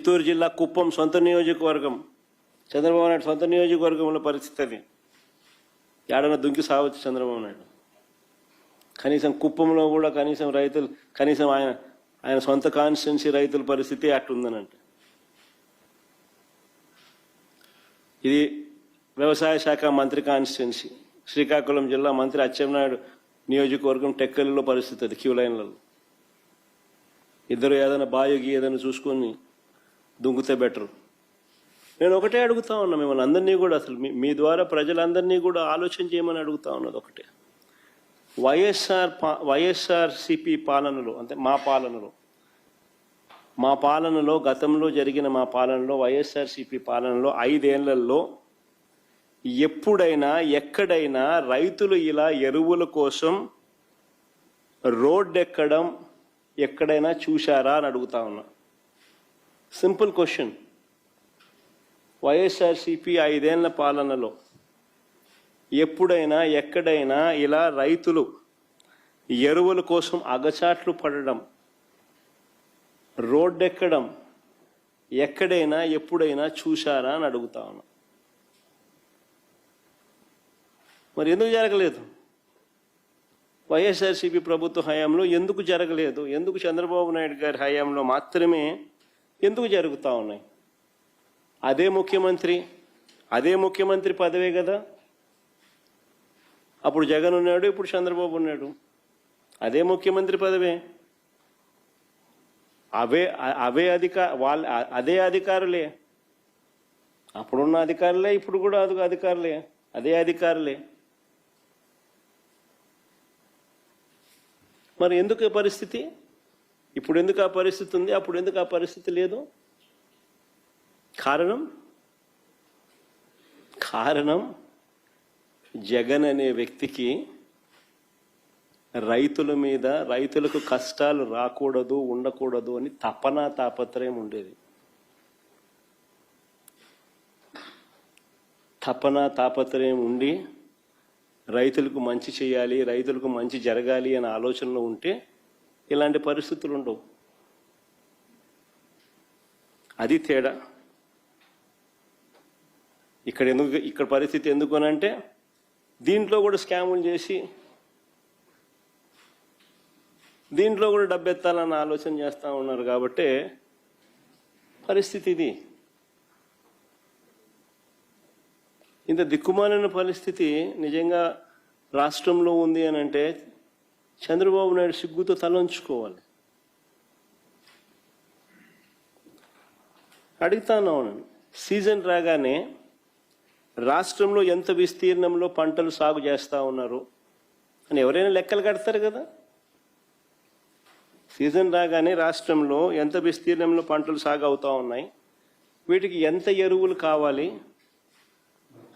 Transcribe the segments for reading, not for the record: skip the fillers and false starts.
చిత్తూరు జిల్లా కుప్పం సొంత నియోజకవర్గం, చంద్రబాబు నాయుడు సొంత నియోజకవర్గంలో పరిస్థితి అది. ఏడన్నా దుంకి సావచ్చు చంద్రబాబు నాయుడు. కనీసం కుప్పంలో కూడా కనీసం రైతులు, కనీసం ఆయన సొంత కాన్స్టిట్యున్సీ రైతుల పరిస్థితి అట్లుందనంటే. ఇది వ్యవసాయ శాఖ మంత్రి కాన్స్టిట్యున్సీ, శ్రీకాకుళం జిల్లా మంత్రి అచ్చెన్నాయుడు నియోజకవర్గం టెక్కలిలో పరిస్థితి అది. క్యూ లైన్లలో ఇద్దరు ఏదైనా బాయోగి ఏదైనా చూసుకొని దుంకుతే బెటర్. నేను ఒకటే అడుగుతా ఉన్నా మిమ్మల్ని అందరినీ కూడా, అసలు మీ ద్వారా ప్రజలందరినీ కూడా ఆలోచన చేయమని అడుగుతా ఉన్నది ఒకటే. వైఎస్ఆర్సిపి పాలనలో, అంటే మా పాలనలో గతంలో జరిగిన మా పాలనలో, వైఎస్ఆర్సిపి పాలనలో 5 ఏళ్లలో ఎప్పుడైనా ఎక్కడైనా రైతులు ఇలా ఎరువుల కోసం రోడ్డు ఎక్కడం ఎక్కడైనా చూశారా అని అడుగుతా ఉన్నా. Simple question. వైఎస్ఆర్సిపి 5 ఏళ్ల పాలనలో ఎప్పుడైనా ఎక్కడైనా ఇలా రైతులు ఎరువుల కోసం అగచాట్లు పడడం, రోడ్డెక్కడం ఎక్కడైనా ఎప్పుడైనా చూశారా అని అడుగుతా ఉన్నా. మరి ఎందుకు జరగలేదు? వైఎస్ఆర్సిపి ప్రభుత్వ హయాంలో ఎందుకు జరగలేదు? ఎందుకు చంద్రబాబు నాయుడు గారి హయాంలో మాత్రమే ఎందుకు జరుగుతూ ఉన్నాయి? అదే ముఖ్యమంత్రి పదవే కదా. అప్పుడు జగన్ ఉన్నాడు, ఇప్పుడు చంద్రబాబు ఉన్నాడు. అదే ముఖ్యమంత్రి పదవే, అదే అధికారులే. అప్పుడున్న అధికారులే, ఇప్పుడు కూడా అధికారులే, అదే అధికారులే. మరి ఎందుకు ఈ పరిస్థితి? ఇప్పుడు ఎందుకు ఆ పరిస్థితి ఉంది, అప్పుడు ఎందుకు ఆ పరిస్థితి లేదు? కారణం జగన్ అనే వ్యక్తికి రైతుల మీద, రైతులకు కష్టాలు రాకూడదు, ఉండకూడదు అని తాపత్రయం ఉండేది. తాపత్రయం ఉండి రైతులకు మంచి చేయాలి, రైతులకు మంచి జరగాలి అనే ఆలోచనలో ఉంటే ఇలాంటి పరిస్థితులు ఉండవు. అది తేడా. ఇక్కడ పరిస్థితి ఎందుకు అనంటే, దీంట్లో కూడా స్కాములు చేసి దీంట్లో కూడా డబ్బెత్తాలన్న ఆలోచన చేస్తూ ఉన్నారు కాబట్టి పరిస్థితి ఇది. ఇంత దిక్కుమాలిన పరిస్థితి నిజంగా రాష్ట్రంలో ఉంది అని అంటే చంద్రబాబు నాయుడు సిగ్గుతో తలంచుకోవాలి. అడుగుతాను, సీజన్ రాగానే రాష్ట్రంలో ఎంత విస్తీర్ణంలో పంటలు సాగు చేస్తూ ఉన్నారు అని ఎవరైనా లెక్కలు కడతారు కదా. సీజన్ రాగానే రాష్ట్రంలో ఎంత విస్తీర్ణంలో పంటలు సాగు అవుతూ ఉన్నాయి, వీటికి ఎంత ఎరువులు కావాలి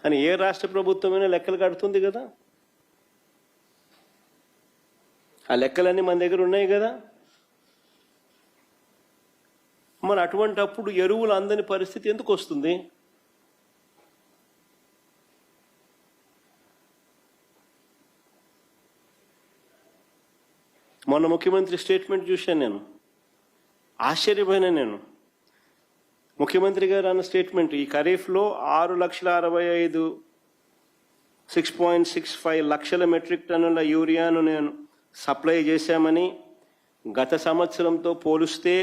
అని ఏ రాష్ట్ర ప్రభుత్వమైనా లెక్కలు కడుతుంది కదా. ఆ లెక్కలన్నీ మన దగ్గర ఉన్నాయి కదా. మరి అటువంటి అప్పుడు ఎరువులు అందని పరిస్థితి ఎందుకు వస్తుంది? మొన్న ముఖ్యమంత్రి స్టేట్మెంట్ చూశాను, నేను ఆశ్చర్యపోయినా. నేను ముఖ్యమంత్రి గారు అన్న స్టేట్మెంట్, ఈ ఖరీఫ్లో 6,65 లక్షల మెట్రిక్ టన్నుల యూరియాను నేను సప్లై చేశామని, గత సంవత్సరంతో పోలిస్తే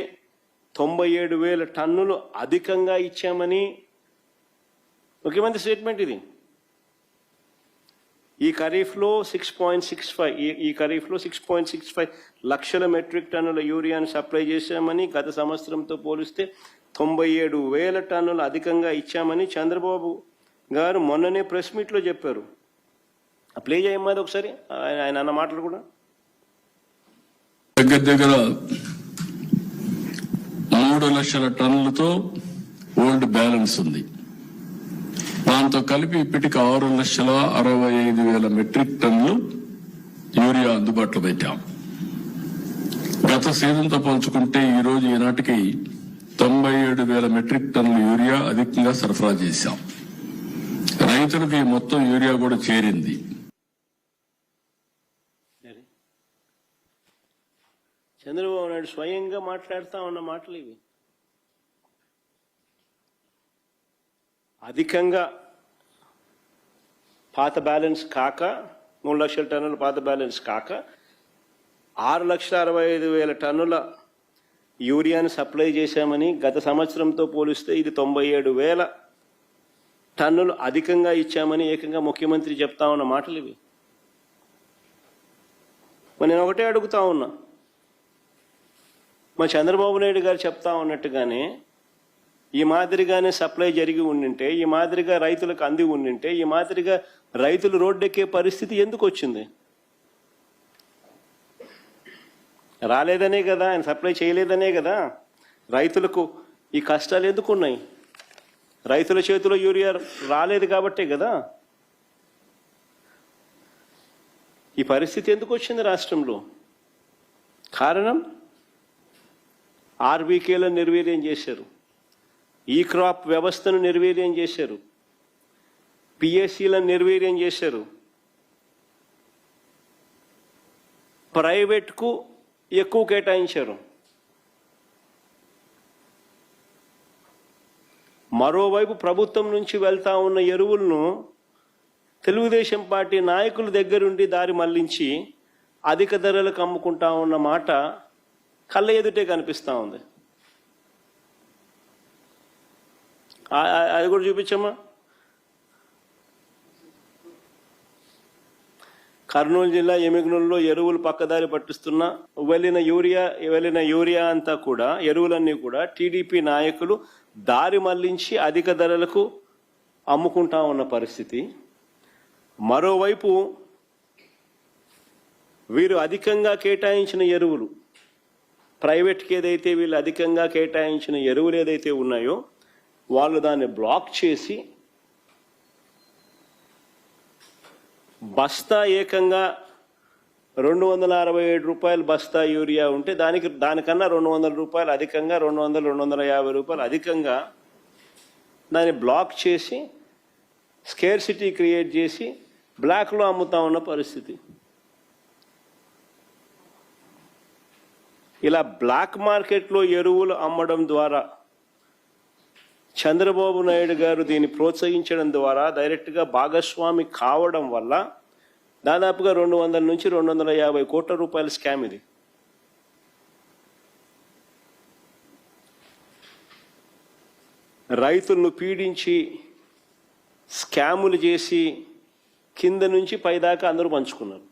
97,000 టన్నులు అధికంగా ఇచ్చామని ముఖ్యమంత్రి స్టేట్మెంట్ ఇది. ఈ ఖరీఫ్లో 6.65 లక్షల మెట్రిక్ టన్నుల యూరియాను సప్లై చేశామని, గత సంవత్సరంతో పోలిస్తే 97,000 టన్నులు అధికంగా ఇచ్చామని చంద్రబాబు గారు మొన్ననే ప్రెస్ మీట్లో చెప్పారు. ప్లే చేయమ్మది ఒకసారి ఆయన అన్న మాటలు కూడా. దగ్గర 3 లక్షల టన్నులతో ఓల్డ్ బ్యాలెన్స్ ఉంది. దాంతో కలిపి ఇప్పటికి 6,65,000 మెట్రిక్ టన్నులు యూరియా అందుబాటులో పెట్టాం. గత సీజన్తో పోల్చుకుంటే ఈ రోజు ఈనాటికి 97,000 మెట్రిక్ టన్నుల యూరియా అధికంగా సరఫరా చేశాం. రైతులకు ఈ మొత్తం యూరియా కూడా చేరింది. చంద్రబాబు నాయుడు స్వయంగా మాట్లాడుతూ ఉన్న మాటలు ఇవి. అధికంగా పాత బ్యాలెన్స్ కాక 3 లక్షల టన్నుల పాత బ్యాలెన్స్ కాక 6,65,000 టన్నుల యూరియాను సప్లై చేశామని గత సంవత్సరంతో పోలిస్తే ఇది 97,000 టన్నులు అధికంగా ఇచ్చామని ఏకంగా ముఖ్యమంత్రి చెప్తా ఉన్న మాటలు ఇవి. మరి నేను ఒకటే అడుగుతా ఉన్నా, మా చంద్రబాబు నాయుడు గారు చెప్తా ఉన్నట్టుగానే ఈ మాదిరిగానే సప్లై జరిగి ఉండింటే, ఈ మాదిరిగా రైతులకు అంది ఉండింటే, ఈ మాదిరిగా రైతులు రోడ్డెక్కే పరిస్థితి ఎందుకు వచ్చింది? రాలేదనే కదా, ఆయన సప్లై చేయలేదనే కదా రైతులకు ఈ కష్టాలు ఎందుకు ఉన్నాయి? రైతుల చేతిలో యూరియా రాలేదు కాబట్టే కదా ఈ పరిస్థితి ఎందుకు వచ్చింది రాష్ట్రంలో. కారణం ఆర్బీకేలను నిర్వీర్యం చేశారు, ఈ క్రాప్ వ్యవస్థను నిర్వీర్యం చేశారు, పిఎస్సీలను నిర్వీర్యం చేశారు, ప్రైవేట్కు ఎక్కువ కేటాయించారు. మరోవైపు ప్రభుత్వం నుంచి వెళ్తా ఉన్న ఎరువులను తెలుగుదేశం పార్టీ నాయకుల దగ్గరుండి దారి మళ్లించి అధిక ధరలకు అమ్ముకుంటా ఉన్న మాట కళ్ళ ఎదుటే కనిపిస్తూ ఉంది. అది కూడా చూపించమ్మా. కర్నూలు జిల్లా ఎమిగనూరులో ఎరువులు పక్కదారి పట్టిస్తున్న వెళ్ళిన యూరియా అంతా కూడా, ఎరువులన్నీ కూడా టీడీపీ నాయకులు దారి మళ్లించి అధిక ధరలకు అమ్ముకుంటా ఉన్న పరిస్థితి. మరోవైపు వీరు అధికంగా కేటాయించిన ఎరువులు, ప్రైవేట్కి ఏదైతే వీళ్ళు అధికంగా కేటాయించిన ఎరువులు ఏదైతే ఉన్నాయో వాళ్ళు దాన్ని బ్లాక్ చేసి బస్తా ఏకంగా 267 రూపాయలు బస్తా యూరియా ఉంటే దానికన్నా 200 రూపాయలు అధికంగా, 250 రూపాయలు అధికంగా దాన్ని బ్లాక్ చేసి స్కేర్సిటీ క్రియేట్ చేసి బ్లాక్లో అమ్ముతా ఉన్న పరిస్థితి. ఇలా బ్లాక్ మార్కెట్లో ఎరువులు అమ్మడం ద్వారా చంద్రబాబు నాయుడు గారు దీన్ని ప్రోత్సహించడం ద్వారా డైరెక్ట్గా భాగస్వామి కావడం వల్ల దాదాపుగా 200 నుంచి 250 కోట్ల రూపాయల స్కామ్ ఇది. రైతులను పీడించి స్కాములు చేసి కింద నుంచి పైదాకా అందరూ పంచుకున్నారు.